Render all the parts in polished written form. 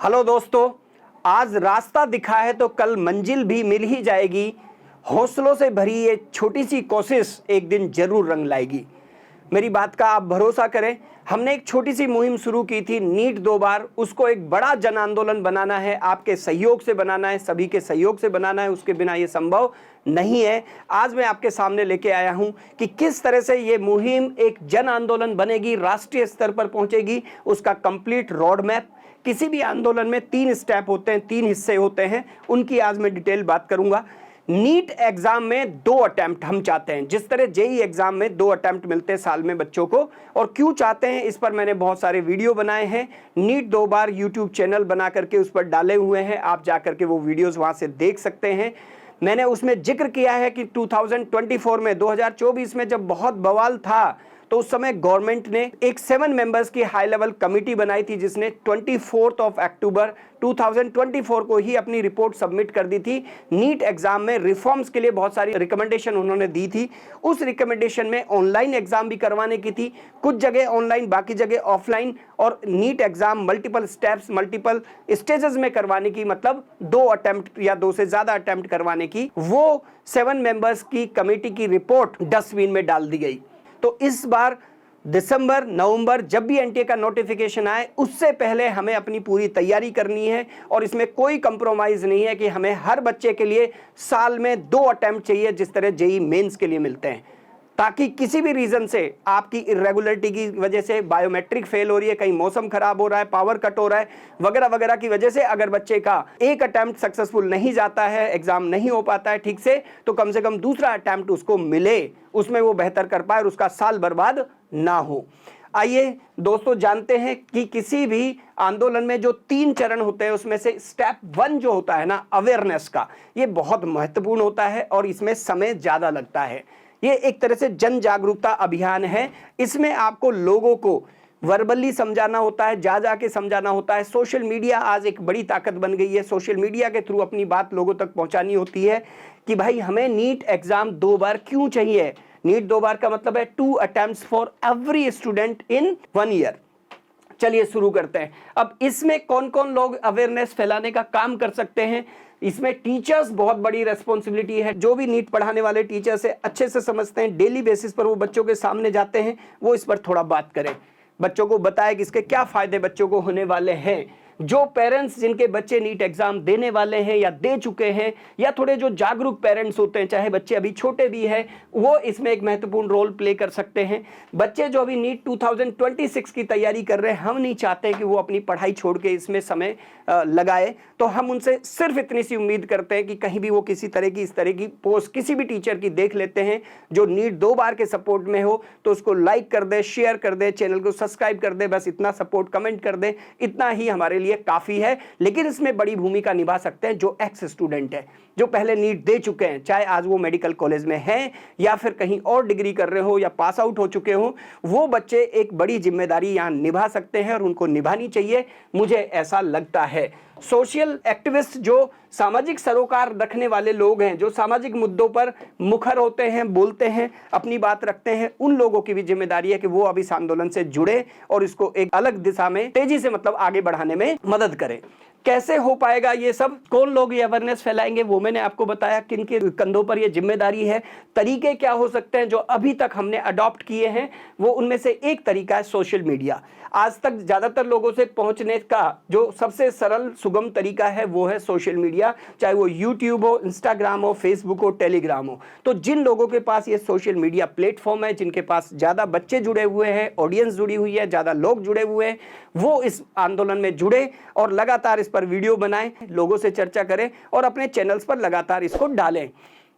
Hello दोस्तों, आज रास्ता दिखा है तो कल मंजिल भी मिल ही जाएगी। हौसलों से भरी ये छोटी सी कोशिश एक दिन जरूर रंग लाएगी। मेरी बात का आप भरोसा करें। हमने एक छोटी सी मुहिम शुरू की थी, नीट 2 बार। उसको एक बड़ा जन आंदोलन बनाना है, आपके सहयोग से बनाना है, सभी के सहयोग से बनाना है। उसके बिना ये संभव नहीं है। आज मैं आपके सामने लेके आया हूं कि किस तरह से ये मुहिम एक जन आंदोलन बनेगी, राष्ट्रीय स्तर पर पहुंचेगी। उसका कंप्लीट रोड मैप। किसी भी आंदोलन में 3 स्टेप होते हैं, 3 हिस्से होते हैं, उनकी आज मैं डिटेल बात करूंगा। नीट एग्जाम में 2 अटेम्प्ट हम चाहते हैं, जिस तरह जेई एग्जाम में 2 अटेम्प्ट मिलते हैं साल में बच्चों को। और क्यों चाहते हैं, इस पर मैंने बहुत सारे वीडियो बनाए हैं। नीट 2 बार यूट्यूब चैनल बना करके उस पर डाले हुए हैं, आप जा करके वो वीडियोस वहां से देख सकते हैं। मैंने उसमें जिक्र किया है कि 2024 में 2024 में जब बहुत बवाल था, तो उस समय गवर्नमेंट ने एक 7 मेंबर्स की हाई लेवल कमेटी बनाई थी, जिसने 24 अक्टूबर 2024 को ही अपनी रिपोर्ट सबमिट कर दी थी। नीट एग्जाम में रिफॉर्म्स के लिए बहुत सारी रिकमेंडेशन उन्होंने दी थी। उस रिकमेंडेशन में ऑनलाइन एग्जाम भी करवाने की थी, कुछ जगह ऑनलाइन, बाकी जगह ऑफलाइन। और NEET exam multiple steps, multiple stages में करवाने की, मतलब 2 अटेम्प्ट या 2 से ज्यादा अटेम्प्ट करवाने की। वो 7 मेंबर्स की कमेटी की रिपोर्ट डस्टबिन में डाल दी गई। तो इस बार दिसंबर, नवंबर जब भी एनटीए का नोटिफिकेशन आए, उससे पहले हमें अपनी पूरी तैयारी करनी है। और इसमें कोई कंप्रोमाइज नहीं है कि हमें हर बच्चे के लिए साल में 2 अटेम्प्ट चाहिए, जिस तरह जेई मेंस के लिए मिलते हैं, ताकि किसी भी रीजन से, आपकी इरेगुलरिटी की वजह से बायोमेट्रिक फेल हो रही है, कहीं मौसम खराब हो रहा है, पावर कट हो रहा है, वगैरह वगैरह की वजह से अगर बच्चे का एक अटेम्प्ट सक्सेसफुल नहीं जाता है, एग्जाम नहीं हो पाता है ठीक से, तो कम से कम दूसरा अटेम्प्ट उसको मिले, उसमें वो बेहतर कर पाए और उसका साल बर्बाद ना हो। आइए दोस्तों, जानते हैं कि किसी भी आंदोलन में जो 3 चरण होते हैं, उसमें से स्टेप 1 जो होता है ना, अवेयरनेस का, ये बहुत महत्वपूर्ण होता है और इसमें समय ज्यादा लगता है। ये एक तरह से जन जागरूकता अभियान है। इसमें आपको लोगों को वर्बली समझाना होता है, जा के समझाना होता है। सोशल मीडिया आज एक बड़ी ताकत बन गई है। सोशल मीडिया के थ्रू अपनी बात लोगों तक पहुंचानी होती है कि भाई हमें नीट एग्जाम 2 बार क्यों चाहिए। नीट 2 बार का मतलब है 2 attempts for every student in 1 year. चलिए शुरू करते हैं। अब इसमें कौन कौन लोग अवेयरनेस फैलाने का काम कर सकते हैं। इसमें टीचर्स बहुत बड़ी रेस्पॉन्सिबिलिटी है। जो भी नीट पढ़ाने वाले टीचर्स है, अच्छे से समझते हैं, डेली बेसिस पर वो बच्चों के सामने जाते हैं, वो इस पर थोड़ा बात करें, बच्चों को बताएं कि इसके क्या फायदे बच्चों को होने वाले हैं। जो पेरेंट्स जिनके बच्चे नीट एग्जाम देने वाले हैं या दे चुके हैं, या थोड़े जो जागरूक पेरेंट्स होते हैं, चाहे बच्चे अभी छोटे भी हैं, वो इसमें एक महत्वपूर्ण रोल प्ले कर सकते हैं। बच्चे जो अभी नीट 2026 की तैयारी कर रहे हैं, हम नहीं चाहते कि वो अपनी पढ़ाई छोड़ के इसमें समय लगाए, तो हम उनसे सिर्फ इतनी सी उम्मीद करते हैं कि कहीं भी वो किसी तरह की, इस तरह की पोस्ट किसी भी टीचर की देख लेते हैं जो नीट 2 बार के सपोर्ट में हो, तो उसको लाइक कर दे, शेयर कर दे, चैनल को सब्सक्राइब कर दे, बस इतना सपोर्ट कमेंट कर दे, इतना ही हमारे लिए काफी है। लेकिन इसमें बड़ी भूमिका निभा सकते हैं जो एक्स स्टूडेंट है, जो पहले नीट दे चुके हैं, चाहे आज वो मेडिकल कॉलेज में हैं या फिर कहीं और डिग्री कर रहे हो या पास आउट हो चुके हो। वो बच्चे एक बड़ी जिम्मेदारी यहां निभा सकते हैं और उनको निभानी चाहिए, मुझे ऐसा लगता है। सोशल एक्टिविस्ट, जो सामाजिक सरोकार रखने वाले लोग हैं, जो सामाजिक मुद्दों पर मुखर होते हैं, बोलते हैं, अपनी बात रखते हैं, उन लोगों की भी जिम्मेदारी है कि वो अब इस आंदोलन से जुड़े और इसको एक अलग दिशा में तेजी से, मतलब आगे बढ़ाने में मदद करें। कैसे हो पाएगा ये सब, कौन लोग ये अवेयरनेस फैलाएंगे, वो मैंने आपको बताया, किन के कंधों पर ये जिम्मेदारी है। तरीके क्या हो सकते हैं जो अभी तक हमने अडॉप्ट किए हैं, वो उनमें से एक तरीका है सोशल मीडिया। आज तक ज्यादातर लोगों से पहुंचने का जो सबसे सरल सुगम तरीका है वो है सोशल मीडिया, चाहे वो यूट्यूब हो, इंस्टाग्राम हो, फेसबुक हो, टेलीग्राम हो। तो जिन लोगों के पास ये सोशल मीडिया प्लेटफॉर्म है, जिनके पास ज्यादा बच्चे जुड़े हुए हैं, ऑडियंस जुड़ी हुई है, ज्यादा लोग जुड़े हुए हैं, वो इस आंदोलन में जुड़े और लगातार इस पर वीडियो बनाएं, लोगों से चर्चा करें और अपने चैनल्स पर लगातार इसको डालें,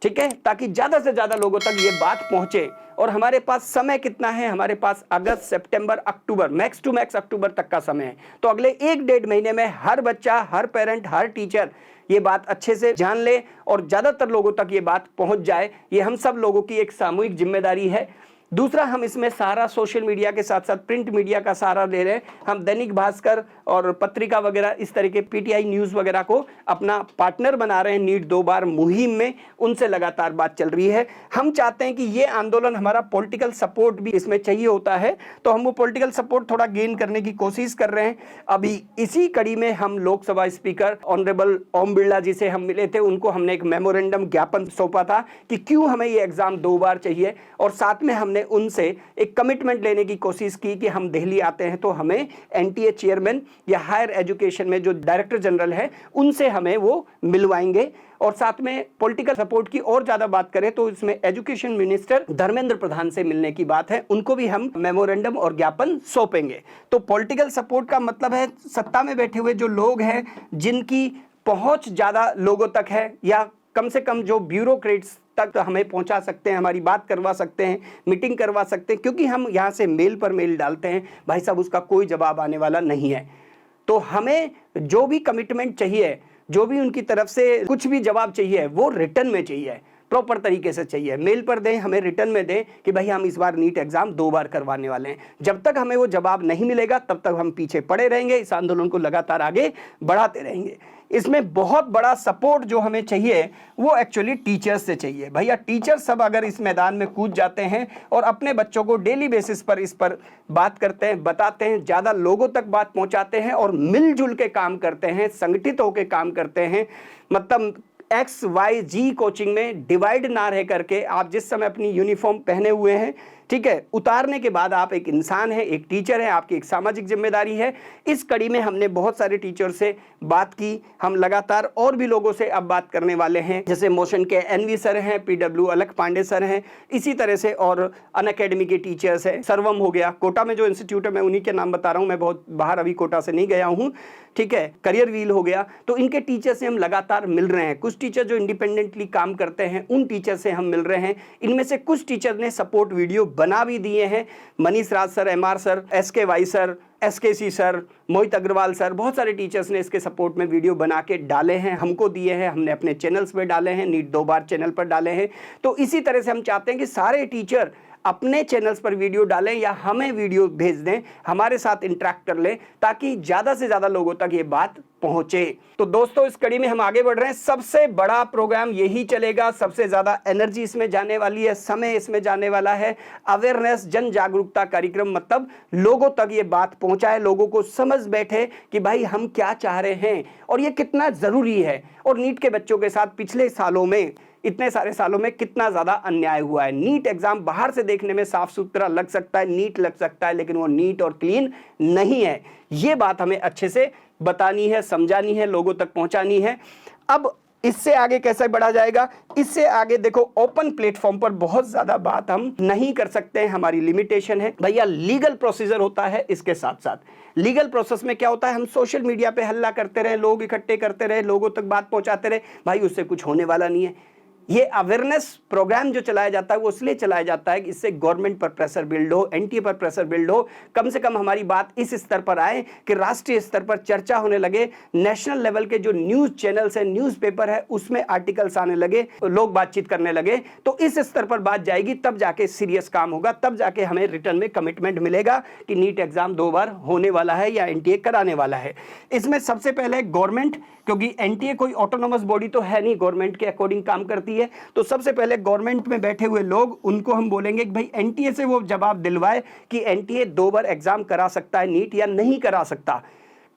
ठीक है, ताकि ज्यादा से ज्यादा लोगों तक ये बात पहुंचे। और हमारे पास समय कितना है, हमारे पास अगस्त, सितंबर, अक्टूबर, मैक्स टू मैक्स अक्टूबर तक का समय है। तो अगले 1-1.5 महीने में हर बच्चा, हर पेरेंट, हर टीचर ये बात अच्छे से जान ले और ज्यादातर लोगों तक ये बात पहुंच जाए। ये हम सब लोगों की एक सामूहिक जिम्मेदारी है। दूसरा, हम इसमें सहारा सोशल मीडिया के साथ साथ प्रिंट मीडिया का सहारा ले रहे हैं। हम दैनिक भास्कर और पत्रिका वगैरह इस तरह के पीटीआई न्यूज़ वगैरह को अपना पार्टनर बना रहे हैं नीट 2 बार मुहिम में, उनसे लगातार बात चल रही है। हम चाहते हैं कि ये आंदोलन, हमारा पॉलिटिकल सपोर्ट भी इसमें चाहिए होता है, तो हम वो पॉलिटिकल सपोर्ट थोड़ा गेन करने की कोशिश कर रहे हैं। अभी इसी कड़ी में हम लोकसभा स्पीकर ऑनरेबल ओम बिरला जी से हम मिले थे, उनको हमने एक मेमोरेंडम ज्ञापन सौंपा था कि क्यों हमें ये एग्जाम 2 बार चाहिए, और साथ में हमने उनसे एक कमिटमेंट लेने की कोशिश की कि हम दिल्ली आते हैं तो हमें एनटीए चेयरमैन या हायर एजुकेशन में जो डायरेक्टर जनरल है उनसे हमें वो मिलवाएंगे। और साथ में पॉलिटिकल सपोर्ट की और ज्यादा बात करें तो इसमें एजुकेशन मिनिस्टर धर्मेंद्र प्रधान से मिलने की बात है, उनको भी हम मेमोरेंडम और ज्ञापन सौंपेंगे। तो पॉलिटिकल सपोर्ट का मतलब है सत्ता में बैठे हुए जो लोग हैं, जिनकी पहुंच ज्यादा लोगों तक है, या कम से कम जो ब्यूरोक्रेट्स तक हमें पहुंचा सकते हैं, हमारी बात करवा सकते हैं, मीटिंग करवा सकते हैं, क्योंकि हम यहाँ से मेल पर मेल डालते हैं, भाई साहब उसका कोई जवाब आने वाला नहीं है। तो हमें जो भी कमिटमेंट चाहिए, जो भी उनकी तरफ से कुछ भी जवाब चाहिए, वो रिटर्न में चाहिए, प्रॉपर तरीके से चाहिए। मेल पर दें, हमें रिटर्न में दें कि भाई हम इस बार नीट एग्जाम 2 बार करवाने वाले हैं। जब तक हमें वो जवाब नहीं मिलेगा तब तक हम पीछे पड़े रहेंगे, इस आंदोलन को लगातार आगे बढ़ाते रहेंगे। इसमें बहुत बड़ा सपोर्ट जो हमें चाहिए वो एक्चुअली टीचर्स से चाहिए। भैया टीचर्स सब अगर इस मैदान में कूद जाते हैं और अपने बच्चों को डेली बेसिस पर इस पर बात करते हैं, बताते हैं, ज़्यादा लोगों तक बात पहुंचाते हैं और मिलजुल के काम करते हैं, संगठित होकर काम करते हैं, मतलब XYZ कोचिंग में डिवाइड ना रह करके, आप जिस समय अपनी यूनिफॉर्म पहने हुए हैं, ठीक है, उतारने के बाद आप एक इंसान हैं, एक टीचर हैं, आपकी एक सामाजिक जिम्मेदारी है। इस कड़ी में हमने बहुत सारे टीचर से बात की, हम लगातार और भी लोगों से अब बात करने वाले हैं, जैसे मोशन के NV सर हैं, PW अलख पांडे सर हैं, इसी तरह से और अनअकैडमी के टीचर्स हैं, सर्वम हो गया, कोटा में जो इंस्टीट्यूट है मैं उन्हीं के नाम बता रहा हूँ, मैं बहुत बाहर अभी कोटा से नहीं गया हूँ, ठीक है, करियर व्हील हो गया। तो इनके टीचर से हम लगातार मिल रहे हैं। कुछ टीचर जो इंडिपेंडेंटली काम करते हैं उन टीचर से हम मिल रहे हैं। इनमें से कुछ टीचर ने सपोर्ट वीडियो बना भी दिए हैं, Manish Raj sir, MR sir, SKY sir, SKC sir, Mohit Agarwal sir, बहुत सारे टीचर्स ने इसके सपोर्ट में वीडियो बना के डाले हैं, हमको दिए हैं, हमने अपने चैनल्स पे डाले हैं, नीट 2 बार चैनल पर डाले हैं। तो इसी तरह से हम चाहते हैं कि सारे टीचर अपने चैनल्स पर वीडियो डालें या हमें वीडियो भेज दें, हमारे साथ इंटरेक्ट कर लें, ताकि ज़्यादा से ज़्यादा लोगों तक ये बात पहुंचे। तो दोस्तों इस कड़ी में हम आगे बढ़ रहे हैं, सबसे बड़ा प्रोग्राम यही चलेगा, सबसे ज़्यादा एनर्जी इसमें जाने वाली है, समय इसमें जाने वाला है। अवेयरनेस, जन जागरूकता कार्यक्रम, मतलब लोगों तक ये बात पहुंचाए, लोगों को समझ बैठे कि भाई हम क्या चाह रहे हैं और ये कितना ज़रूरी है। और नीट के बच्चों के साथ पिछले सालों में, इतने सारे सालों में कितना ज्यादा अन्याय हुआ है। नीट एग्जाम बाहर से देखने में साफ सुथरा लग सकता है, नीट लग सकता है, लेकिन वो नीट और क्लीन नहीं है। ये बात हमें अच्छे से बतानी है, समझानी है, लोगों तक पहुंचानी है। अब इससे आगे कैसे बढ़ा जाएगा? इससे आगे देखो, ओपन प्लेटफॉर्म पर बहुत ज्यादा बात हम नहीं कर सकते हैं, हमारी लिमिटेशन है। भैया लीगल प्रोसीजर होता है, इसके साथ साथ लीगल प्रोसेस में क्या होता है, हम सोशल मीडिया पे हल्ला करते रहे, लोग इकट्ठे करते रहे, लोगों तक बात पहुंचाते रहे, भाई उससे कुछ होने वाला नहीं है। ये अवेयरनेस प्रोग्राम जो चलाया जाता है वो इसलिए चलाया जाता है कि इससे गवर्नमेंट पर प्रेशर बिल्ड हो, एनटीए पर प्रेशर बिल्ड हो, कम से कम हमारी बात इस स्तर पर आए कि राष्ट्रीय स्तर पर चर्चा होने लगे, नेशनल लेवल के जो न्यूज चैनल्स है, न्यूज़पेपर है, उसमें आर्टिकल्स आने लगे, लोग बातचीत करने लगे। तो इस स्तर पर बात जाएगी, तब जाके सीरियस काम होगा, तब जाके हमें रिटर्न में कमिटमेंट मिलेगा कि नीट एग्जाम 2 बार होने वाला है या एनटीए कराने वाला है। इसमें सबसे पहले गवर्नमेंट, क्योंकि एनटीए कोई ऑटोनोमस बॉडी तो है नहीं, गवर्नमेंट के अकॉर्डिंग काम करती है, तो सबसे पहले गवर्नमेंट में बैठे हुए लोग, उनको हम बोलेंगे कि भाई एनटीए से वो जवाब दिलवाए कि एनटीए 2 बार एग्जाम करा सकता है नीट या नहीं करा सकता,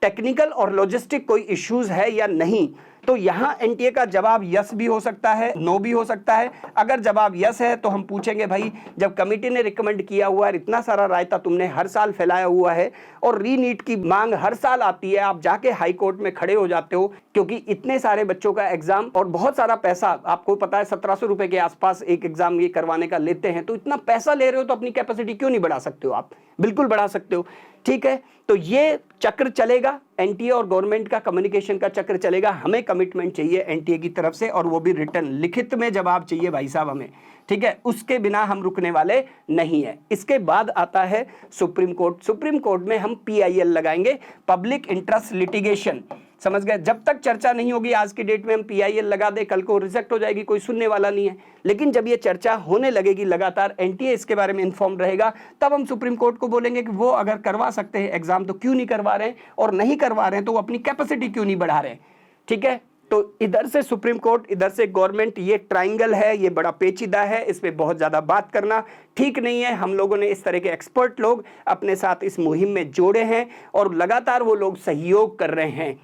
टेक्निकल और लॉजिस्टिक कोई इश्यूज है या नहीं। तो यहां एनटीए का जवाब यस भी हो सकता है, नो भी हो सकता है। अगर जवाब यस है तो हम पूछेंगे, भाई जब कमेटी ने रिकमेंड किया हुआ है, इतना सारा रायता तुमने हर साल फैलाया हुआ है और रीनीट की मांग हर साल आती है, आप जाके हाई कोर्ट में खड़े हो जाते हो, क्योंकि इतने सारे बच्चों का एग्जाम और बहुत सारा पैसा, आपको पता है 1700 रुपए के आसपास एक एग्जाम ये करवाने का लेते हैं, तो इतना पैसा ले रहे हो तो अपनी कैपेसिटी क्यों नहीं बढ़ा सकते हो? आप बिल्कुल बढ़ा सकते हो, ठीक है। तो ये चक्र चलेगा, एनटीए और गवर्नमेंट का कम्युनिकेशन का चक्र चलेगा। हमें कमिटमेंट चाहिए एनटीए की तरफ से, और वो भी रिटर्न, लिखित में जवाब चाहिए भाई साहब हमें, ठीक है। उसके बिना हम रुकने वाले नहीं है। इसके बाद आता है सुप्रीम कोर्ट। सुप्रीम कोर्ट में हम PIL लगाएंगे, पब्लिक इंटरेस्ट लिटिगेशन। समझ गए। जब तक चर्चा नहीं होगी, आज की डेट में हम PIL लगा दे, कल को रिजेक्ट हो जाएगी, कोई सुनने वाला नहीं है। लेकिन जब ये चर्चा होने लगेगी, लगातार NTA इसके बारे में इन्फॉर्म रहेगा, तब हम सुप्रीम कोर्ट को बोलेंगे कि वो अगर करवा सकते हैं एग्जाम तो क्यों नहीं करवा रहे हैं, और नहीं करवा रहे हैं तो वो अपनी कैपेसिटी क्यों नहीं बढ़ा रहे हैं। ठीक है, तो इधर से सुप्रीम कोर्ट, इधर से गवर्नमेंट, ये ट्रायंगल है, ये बड़ा पेचीदा है, इस पे बहुत ज्यादा बात करना ठीक नहीं है। हम लोगों ने इस तरह के एक्सपर्ट लोग अपने साथ इस मुहिम में जोड़े हैं और लगातार वो लोग सहयोग कर रहे हैं।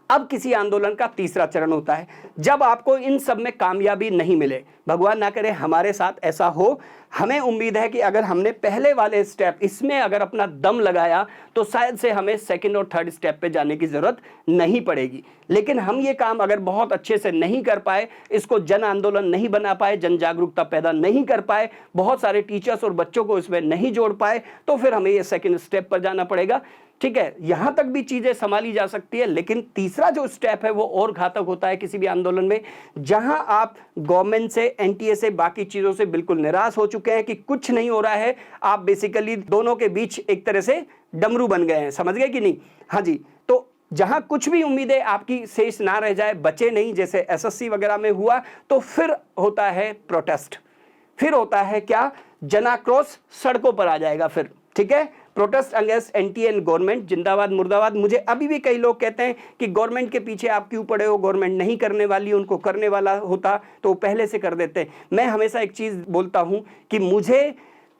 अब किसी आंदोलन का तीसरा चरण होता है, जब आपको इन सब में कामयाबी नहीं मिले, भगवान ना करे हमारे साथ ऐसा हो। हमें उम्मीद है कि अगर हमने पहले वाले स्टेप इसमें अगर अपना दम लगाया तो शायद से हमें सेकंड और थर्ड स्टेप पे जाने की जरूरत नहीं पड़ेगी। लेकिन हम ये काम अगर बहुत अच्छे से नहीं कर पाए, इसको जन आंदोलन नहीं बना पाए, जन जागरूकता पैदा नहीं कर पाए, बहुत सारे टीचर्स और बच्चों को इसमें नहीं जोड़ पाए, तो फिर हमें ये सेकंड स्टेप पर जाना पड़ेगा। ठीक है, यहां तक भी चीजें संभाली जा सकती है, लेकिन तीसरा जो स्टेप है वो और घातक होता है किसी भी आंदोलन में, जहां आप गवर्नमेंट से, NTA से, बाकी चीजों से बिल्कुल निराश हो चुके हैं कि कुछ नहीं हो रहा है। आप बेसिकली दोनों के बीच एक तरह से डमरू बन गए हैं, समझ गए कि नहीं। हाँ जी, तो जहां कुछ भी उम्मीदें आपकी शेष ना रह जाए, बचे नहीं, जैसे SSC वगैरह में हुआ, तो फिर होता है प्रोटेस्ट, फिर होता है क्या, जनाक्रोश सड़कों पर आ जाएगा फिर। ठीक है, protest against NTA and government, जिंदाबाद मुर्दाबाद। मुझे अभी भी कई लोग कहते हैं कि गवर्नमेंट के पीछे आप क्यों पड़े हो, गवर्नमेंट नहीं करने वाली, उनको करने वाला होता तो पहले से कर देते। मैं हमेशा एक चीज बोलता हूं कि मुझे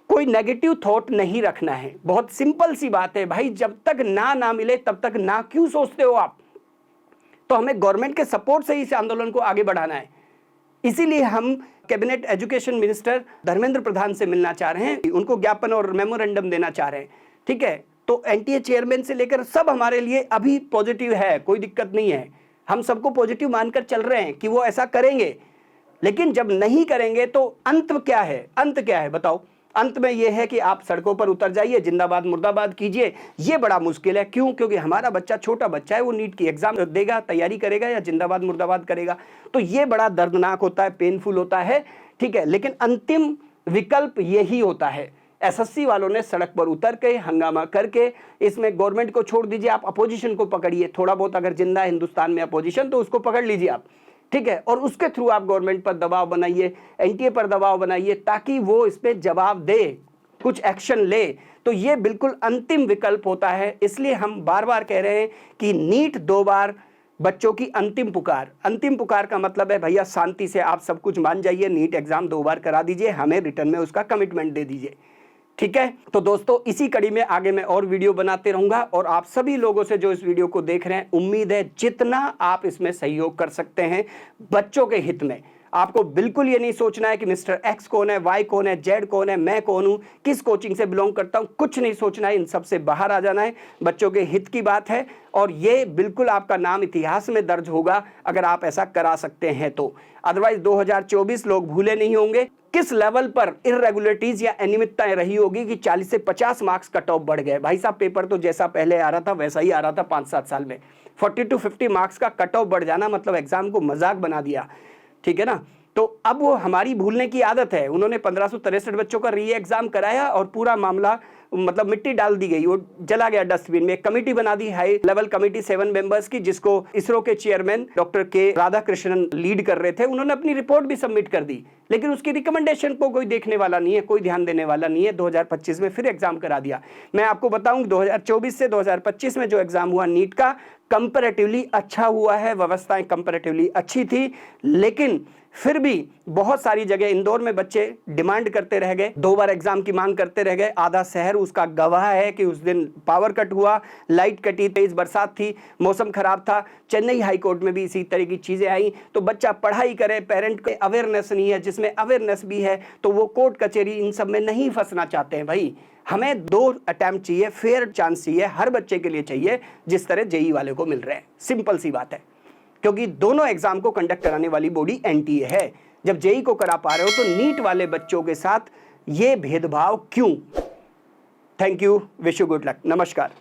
कोई नेगेटिव थॉट नहीं रखना है, बहुत सिंपल सी बात है भाई, जब तक ना मिले तब तक ना क्यों सोचते हो आप। तो हमें गवर्नमेंट के सपोर्ट से ही इस आंदोलन को आगे बढ़ाना है। इसीलिए हम cabinet education minister Dharmendra Pradhan से मिलना चाह रहे हैं, उनको ज्ञापन और मेमोरेंडम देना चाह रहे हैं। ठीक है, तो NTA चेयरमैन से लेकर सब हमारे लिए अभी पॉजिटिव है, कोई दिक्कत नहीं है, हम सबको पॉजिटिव मानकर चल रहे हैं कि वो ऐसा करेंगे। लेकिन जब नहीं करेंगे तो अंत क्या है, अंत क्या है बताओ। अंत में यह है कि आप सड़कों पर उतर जाइए, जिंदाबाद मुर्दाबाद कीजिए। ये बड़ा मुश्किल है, क्यों, क्योंकि हमारा बच्चा छोटा बच्चा है, वो नीट की एग्जाम देगा, तैयारी करेगा या जिंदाबाद मुर्दाबाद करेगा, तो ये बड़ा दर्दनाक होता है, पेनफुल होता है। ठीक है, लेकिन अंतिम विकल्प यही होता है। SSC वालों ने सड़क पर उतर के हंगामा करके, इसमें गवर्नमेंट को छोड़ दीजिए, आप अपोजिशन को पकड़िए, थोड़ा बहुत अगर जिंदा है हिंदुस्तान में अपोजिशन तो उसको पकड़ लीजिए आप। ठीक है, और उसके थ्रू आप गवर्नमेंट पर दबाव बनाइए, NTA पर दबाव बनाइए, ताकि वो इस पे जवाब दे, कुछ एक्शन ले। तो ये बिल्कुल अंतिम विकल्प होता है। इसलिए हम बार बार कह रहे हैं कि नीट 2 बार बच्चों की अंतिम पुकार। अंतिम पुकार का मतलब है भैया शांति से आप सब कुछ मान जाइए, नीट एग्जाम 2 बार करा दीजिए, हमें रिटर्न में उसका कमिटमेंट दे दीजिए। ठीक है, तो दोस्तों इसी कड़ी में आगे मैं और वीडियो बनाते रहूंगा, और आप सभी लोगों से जो इस वीडियो को देख रहे हैं, उम्मीद है जितना आप इसमें सहयोग कर सकते हैं बच्चों के हित में। आपको बिल्कुल ये नहीं सोचना है कि मिस्टर X कौन है, Y कौन है, Z कौन है, मैं कौन हूं, किस कोचिंग से बिलोंग करता हूं, कुछ नहीं सोचना है। इन सब से बाहर आ जाना है, बच्चों के हित की बात है, और ये बिल्कुल आपका नाम इतिहास में दर्ज होगा अगर आप ऐसा करा सकते हैं तो। अदरवाइज 2024 लोग भूले नहीं होंगे किस लेवल पर इरेगुलरिटीज या अनियमितताएं रही होगी कि 40 से 50 मार्क्स कट ऑफ बढ़ गए। भाई साहब, पेपर तो जैसा पहले आ रहा था वैसा ही आ रहा था 5-7 साल में। 40 to 50 मार्क्स का कट ऑफ बढ़ जाना मतलब एग्जाम को मजाक बना दिया। ठीक है ना, तो अब वो हमारी भूलने की आदत है। उन्होंने 1563 बच्चों का री एग्जाम कराया और पूरा मामला मतलब मिट्टी डाल दी गई, वो जला गया डस्टबिन में। कमेटी बना दी, हाई लेवल कमेटी 7 मेंबर्स की, जिसको इसरो के चेयरमैन डॉक्टर के राधाकृष्णन लीड कर रहे थे। उन्होंने अपनी रिपोर्ट भी सबमिट कर दी, लेकिन उसकी रिकमेंडेशन को कोई देखने वाला नहीं है, कोई ध्यान देने वाला नहीं है। 2025 में फिर एग्जाम करा दिया। मैं आपको बताऊं 2024 से 2025 में जो एग्जाम हुआ नीट का, कंपैरेटिवली अच्छा हुआ है, व्यवस्थाएं कंपैरेटिवली अच्छी थी, लेकिन फिर भी बहुत सारी जगह इंदौर में बच्चे डिमांड करते रह गए, 2 बार एग्जाम की मांग करते रह गए। आधा शहर उसका गवाह है कि उस दिन पावर कट हुआ, लाइट कटी, तेज बरसात थी, मौसम खराब था। चेन्नई हाई कोर्ट में भी इसी तरह की चीजें आई। तो बच्चा पढ़ाई करे, पेरेंट के अवेयरनेस नहीं है, जिसमें अवेयरनेस भी है तो वो कोर्ट कचहरी इन सब में नहीं फंसना चाहते हैं। भाई हमें 2 अटेम्प्ट चाहिए, फेयर चांस चाहिए, हर बच्चे के लिए चाहिए, जिस तरह जेई वाले को मिल रहे हैं। सिंपल सी बात है, क्योंकि दोनों एग्जाम को कंडक्ट कराने वाली बॉडी NTA है। जब जेई को करा पा रहे हो तो नीट वाले बच्चों के साथ ये भेदभाव क्यों? Thank you, wish you good luck, नमस्कार।